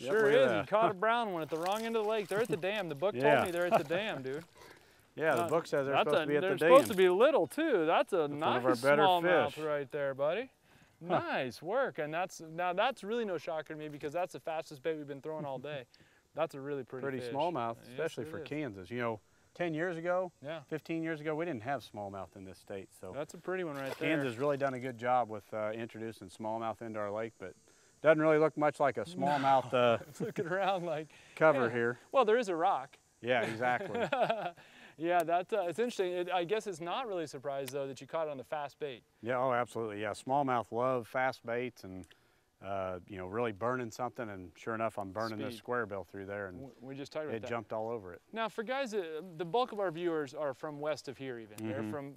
Sure is. You caught a brown one at the wrong end of the lake. They're at the dam. The book told me they're at the dam, dude. Yeah, the book says they're supposed to be at the dam. They're supposed to be little too. That's a nice smallmouth right there, buddy. Nice work. And that's really no shocker to me because that's the fastest bait we've been throwing all day. That's a really pretty fish. Smallmouth, especially for Kansas. You know, 10 years ago, 15 years ago, we didn't have smallmouth in this state. So that's a pretty one right there. Kansas really done a good job with introducing smallmouth into our lake, but doesn't really look much like a smallmouth it's looking around like cover here. Well, there is a rock. Yeah, exactly. Yeah, it's interesting. I guess it's not really a surprise though that you caught it on the fast bait. Yeah, oh, absolutely. Yeah, smallmouth love fast baits and you know, really burning something, and sure enough, I'm burning this square bill through there, and we just talked about it jumped all over it. Now, for guys, the bulk of our viewers are from west of here, even they're from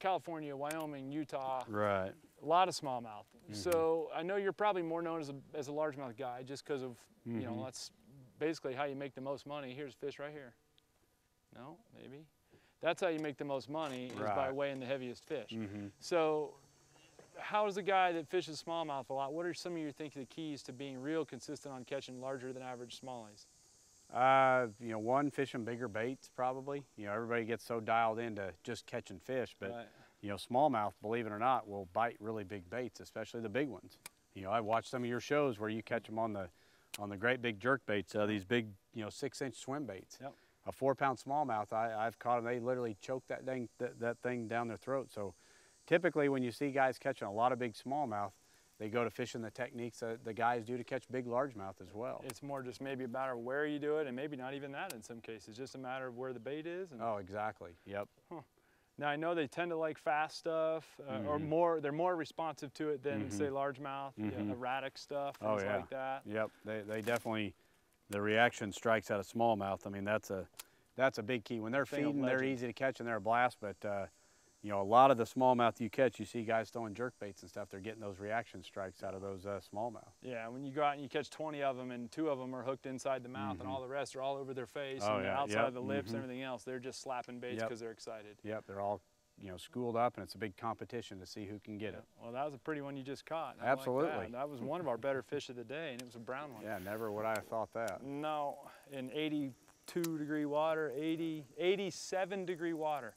California, Wyoming, Utah. Right. A lot of smallmouth. So I know you're probably more known as a largemouth guy, just because of you know that's basically how you make the most money. Here's fish right here. No, maybe. That's how you make the most money is by weighing the heaviest fish. So how does a guy that fishes smallmouth a lot, what are some of your the keys to being real consistent on catching larger than average smallies? You know, one, fishing bigger baits probably. You know, everybody gets so dialed into just catching fish, but you know, smallmouth, believe it or not, will bite really big baits, especially the big ones. You know, I watched some of your shows where you catch them on the great big jerk baits, these big, you know, 6-inch swim baits. Yep. A 4-pound smallmouth, I've caught them, they literally choke that thing down their throat. So typically when you see guys catching a lot of big smallmouth, they go to fishing the techniques that the guys do to catch big largemouth as well. It's more just maybe a matter of where you do it, and maybe not even that in some cases, just a matter of where the bait is. And, oh, exactly, yep. Now I know they tend to like fast stuff, or they're more responsive to it than say largemouth, erratic stuff, things like that. Yep, they definitely, the reaction strikes out of smallmouth. I mean, that's a big key. When they're feeding, they're easy to catch and they're a blast, but you know, a lot of the smallmouth you catch, you see guys throwing jerk baits and stuff, they're getting those reaction strikes out of those smallmouth. Yeah, when you go out and you catch 20 of them and 2 of them are hooked inside the mouth and all the rest are all over their face and outside of the lips and everything else, they're just slapping baits because they're excited. Yep, they're all, you know, schooled up, and it's a big competition to see who can get it. Well, that was a pretty one you just caught. Absolutely. Like that was one of our better fish of the day, and it was a brown one. Yeah, never would I have thought that. No, in 82-degree water, 87-degree water.